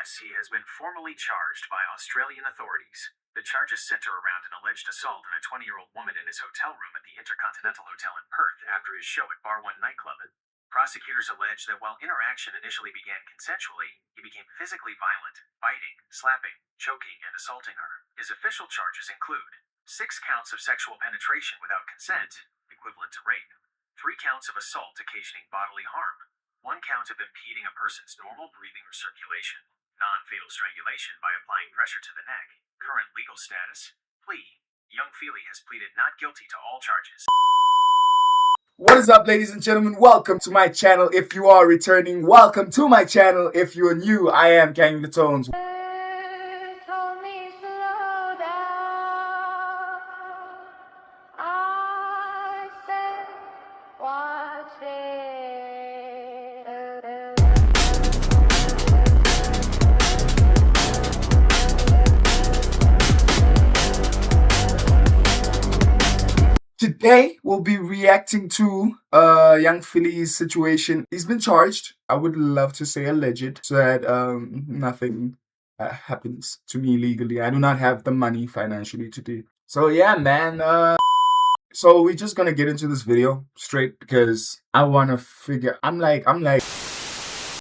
Yes, he has been formally charged by Australian authorities. The charges center around an alleged assault on a 20-year-old woman in his hotel room at the Intercontinental Hotel in Perth after his show at Bar 1 nightclub. Prosecutors allege that while interaction initially began consensually, he became physically violent, biting, slapping, choking, and assaulting her. His official charges include 6 counts of sexual penetration without consent, equivalent to rape, 3 counts of assault occasioning bodily harm, 1 count of impeding a person's normal breathing or circulation, non-fatal strangulation by applying pressure to the neck. Current legal status: plea. Young Feely has pleaded not guilty to all charges. What is up, ladies and gentlemen? Welcome to my channel. If you are returning, welcome to my channel. If you are new, I am Gang the Tones. Today, we'll be reacting to young Philly's situation. He's been charged. I would love to say alleged, so that nothing happens to me legally. I do not have the money financially to do. So yeah, man. So we're just gonna get into this video straight because I wanna figure. I'm like,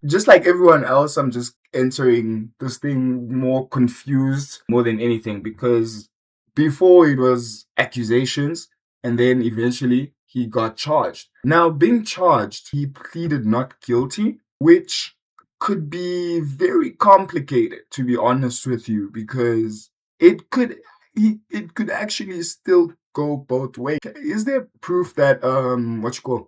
just like everyone else. I'm just entering this thing more confused more than anything, because before it was accusations. And then eventually he got charged. Now, being charged, he pleaded not guilty, which could be very complicated, to be honest with you, because it could actually still go both ways. Is there proof that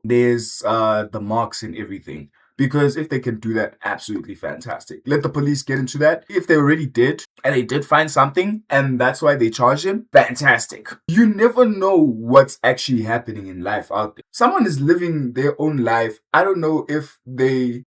there's the marks and everything? Because if they can do that, absolutely fantastic. Let the police get into that. If they already did, and they did find something, and that's why they charged him, fantastic. You never know what's actually happening in life out there. Someone is living their own life. I don't know if they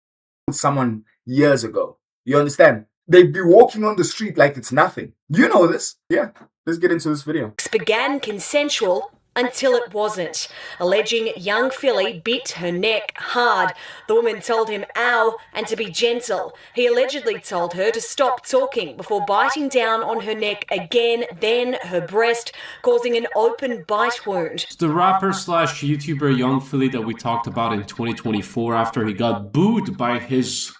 killed someone years ago. You understand? They'd be walking on the street like it's nothing. You know this. Yeah, let's get into this video. Began consensual until it wasn't, alleging young Philly bit her neck hard. The woman told him ow and to be gentle. He allegedly told her to stop talking before biting down on her neck again, then her breast, causing an open bite wound. The rapper slash YouTuber Young Philly that we talked about in 2024 after he got booed by his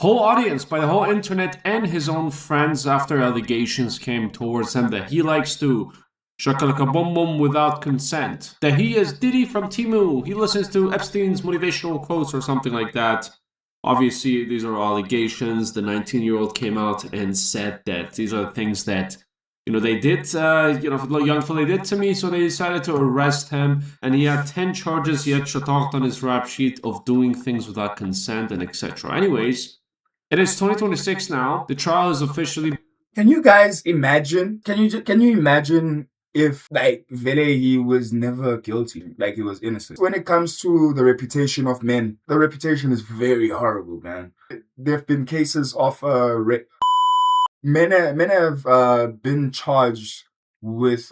whole audience, by the whole internet and his own friends after allegations came towards him that he likes to shakalaka bum bum without consent, that he is Diddy from Timu, he listens to Epstein's motivational quotes or something like that. Obviously, these are allegations. The 19-year-old came out and said that these are things that, they did, young Philly did to me, so they decided to arrest him, and he had 10 charges he had shatalked on his rap sheet of doing things without consent and etc. Anyways, it is 2026 now. The trial is officially... Can you guys imagine? Can you imagine if, like, Vele, he was never guilty, like he was innocent? When it comes to the reputation of men, the reputation is very horrible, man. There have been cases of men have been charged with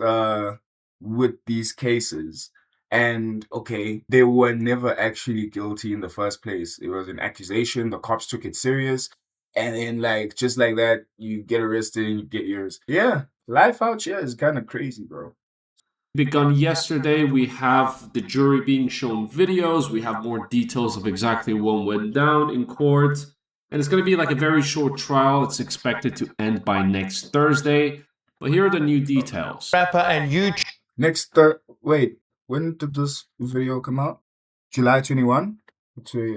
these cases, and okay, they were never actually guilty in the first place. It was an accusation. The cops took it serious. And then, like, just like that, you get arrested and you get yours. Yeah, life out here is kind of crazy, bro. Begun yesterday. We have the jury being shown videos. We have more details of exactly what went down in court. And it's going to be like a very short trial. It's expected to end by next Thursday. But here are the new details. Rapper and YouTube. Wait, when did this video come out? July 21?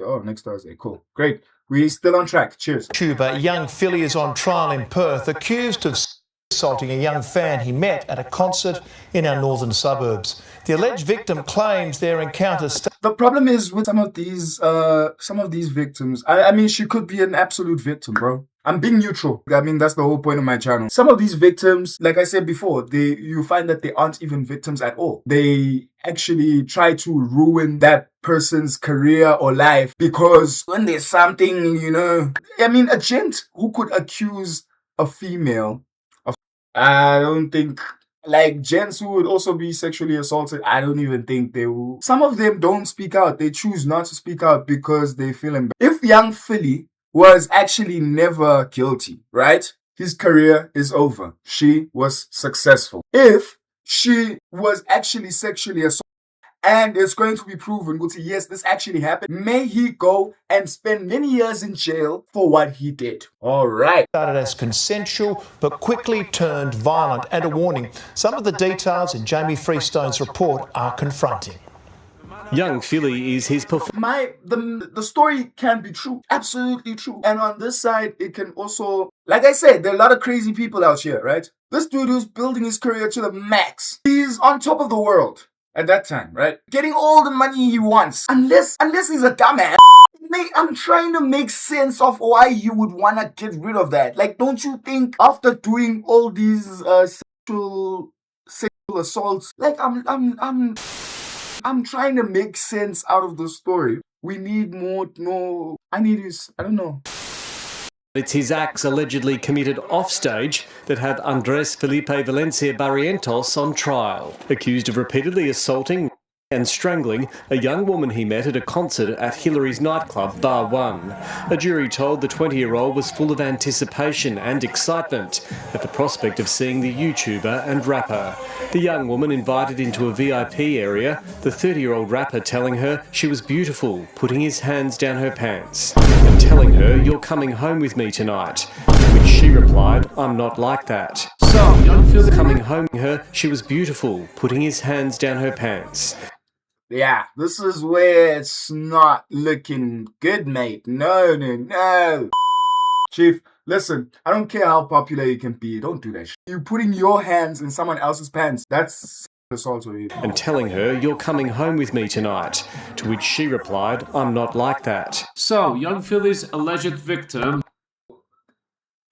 Oh, next Thursday. Cool. Great. We're still on track. Cheers. YouTuber Young Philly is on trial in Perth, accused of assaulting a young fan he met at a concert in our northern suburbs. The alleged victim claims their encounter... The problem is with some of these victims, I mean, she could be an absolute victim, bro. I'm being neutral. I mean, that's the whole point of my channel. Some of these victims, like I said before, you find that they aren't even victims at all. They actually try to ruin that person's career or life because when there's something, I mean, a gent who could accuse a female of... I don't think... Like, gents who would also be sexually assaulted, I don't even think they will. Some of them don't speak out. They choose not to speak out because they feel embarrassed. If young Philly was actually never guilty, right? His career is over. She was successful. If she was actually sexually assaulted and it's going to be proven, yes, this actually happened, may he go and spend many years in jail for what he did. All right. Started as consensual but quickly turned violent. And a warning, some of the details in Jamie Freestone's report are confronting. Young Philly is his The story can be true, absolutely true. And on this side, it can also, like I said, there are a lot of crazy people out here, right? This dude who's building his career to the max. He's on top of the world at that time, right? Getting all the money he wants. Unless he's a dumbass. I'm trying to make sense of why you would want to get rid of that. Like, don't you think after doing all these sexual assaults, like I'm trying to make sense out of the story. We need more, I don't know. It's his acts allegedly committed offstage that have Andres Felipe Valencia Barrientos on trial, accused of repeatedly assaulting and strangling a young woman he met at a concert at Hillary's nightclub, Bar 1. A jury told the 20-year-old was full of anticipation and excitement at the prospect of seeing the YouTuber and rapper. The young woman invited into a VIP area, the 30-year-old rapper telling her she was beautiful, putting his hands down her pants, and telling her, "You're coming home with me tonight." To which she replied, "I'm not like that." So, young Philly Coming home with her, she was beautiful, putting his hands down her pants. Yeah, this is where it's not looking good, mate. No. Chief, listen, I don't care how popular you can be. Don't do that shit. You putting your hands in someone else's pants, that's assault on you. And telling her, "You're coming home with me tonight." To which she replied, "I'm not like that." So, young Philly's alleged victim,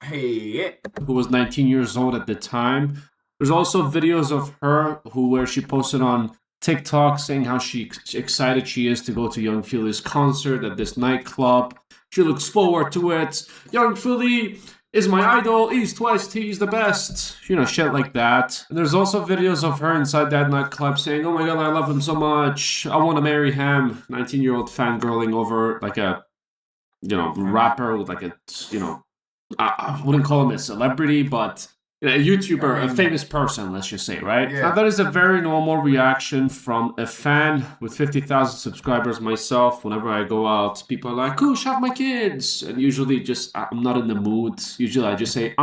Hey. who was 19 years old at the time. There's also videos of her where she posted on TikTok saying how excited she is to go to Young Philly's concert at this nightclub. She looks forward to it. Young Philly is my idol. He's twice T. He's the best. Shit like that. And there's also videos of her inside that nightclub saying, "Oh my god, I love him so much. I want to marry him." 19-year-old fangirling over like a, rapper with like a, I wouldn't call him a celebrity, but a YouTuber, a famous person, let's just say, right? Yeah. Now, that is a very normal reaction from a fan with 50,000 subscribers myself. Whenever I go out, people are like, "Cool, have my kids." And usually I'm not in the mood. Usually I just say,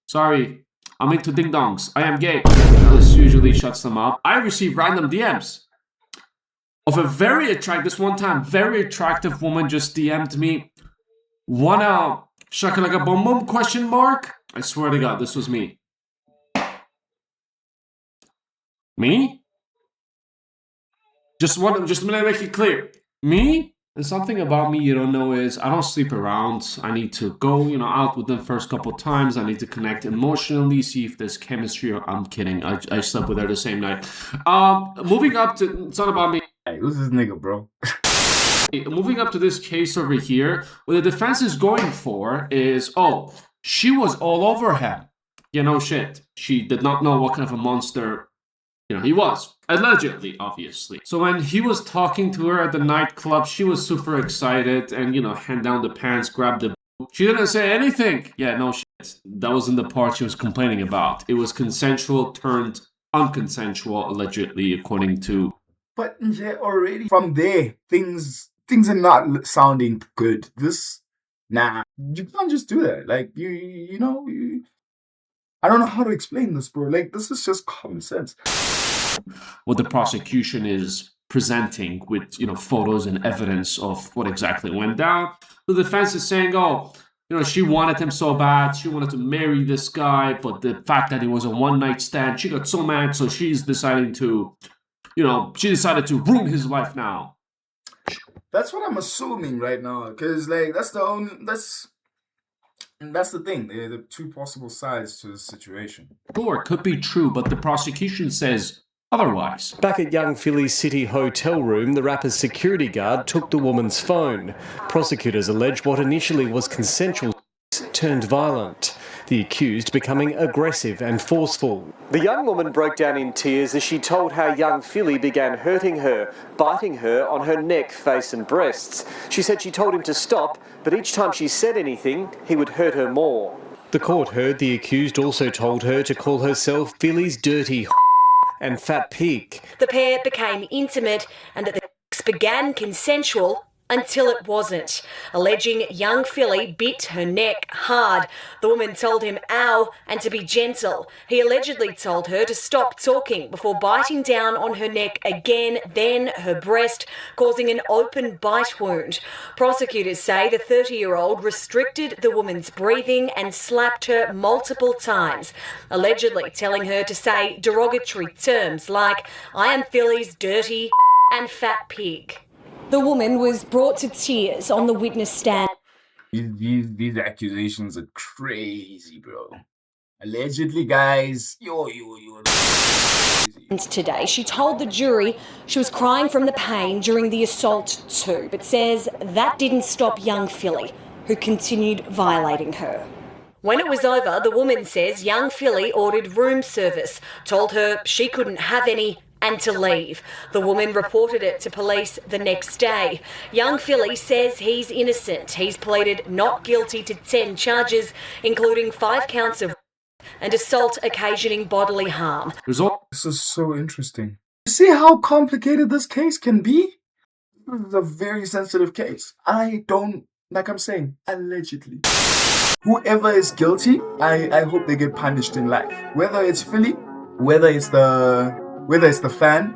sorry, I'm into ding-dongs. I am gay." This usually shuts them up. I receive random DMs of a very attractive woman just DM'd me, "Wanna shakalaka bum bum?" question mark. I swear to God, this was me. Me? Just want to make it clear. Me? And something about me you don't know is I don't sleep around. I need to go, out with them first couple times. I need to connect emotionally, see if there's chemistry. Or I'm kidding. I slept with her the same night. Moving up to, it's not about me. Hey, who's this nigga, bro? Moving up to this case over here, what the defense is going for is, she was all over him. Shit. She did not know what kind of a monster, he was. Allegedly, obviously. So when he was talking to her at the nightclub, she was super excited and, hand down the pants, grab the... She didn't say anything. Yeah, no shit. That wasn't the part she was complaining about. It was consensual turned unconsensual, allegedly, according to... But yeah, already from there, things are not sounding good. Nah, you can't just do that. Like, I don't know how to explain this, bro. Like, this is just common sense. What the prosecution is presenting with, photos and evidence of what exactly went down. The defense is saying, she wanted him so bad. She wanted to marry this guy, but the fact that it was a one-night stand, she got so mad, so she's deciding to, she decided to ruin his life now. That's what I'm assuming right now, because that's the thing. They're the two possible sides to the situation. Sure, it could be true, but the prosecution says otherwise. Back at Young Philly's City hotel room, the rapper's security guard took the woman's phone. Prosecutors allege what initially was consensual turned violent. the accused becoming aggressive and forceful. The young woman broke down in tears as she told how young Philly began hurting her, biting her on her neck, face and breasts. She said she told him to stop, but each time she said anything, he would hurt her more. The court heard the accused also told her to call herself Philly's dirty and fat pig. The pair became intimate and that the sex began consensual until it wasn't, alleging young Philly bit her neck hard. The woman told him ow and to be gentle. He allegedly told her to stop talking before biting down on her neck again, then her breast, causing an open bite wound. Prosecutors say the 30-year-old restricted the woman's breathing and slapped her multiple times, allegedly telling her to say derogatory terms like, "I am Philly's dirty and fat pig." The woman was brought to tears on the witness stand. These accusations are crazy, bro. Allegedly, guys. Yo. Today, she told the jury she was crying from the pain during the assault too, but says that didn't stop young Philly, who continued violating her. When it was over, the woman says young Philly ordered room service, told her she couldn't have any and to leave. The woman reported it to police the next day. Young Philly says he's innocent. He's pleaded not guilty to 10 charges, including 5 counts of and assault occasioning bodily harm. This is so interesting. You see how complicated this case can be? This is a very sensitive case. I don't, like I'm saying, allegedly. Whoever is guilty, I hope they get punished in life. Whether it's Philly, whether it's the fan,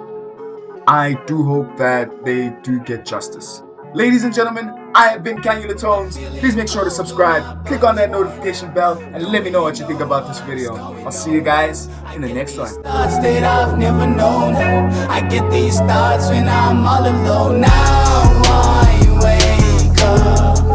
I do hope that they do get justice. Ladies and gentlemen, I have been Cannula Tones. Please make sure to subscribe, click on that notification bell, and let me know what you think about this video. I'll see you guys in the next one. Thoughts that I've never known. I get these thoughts when I'm all alone. Now I wake up.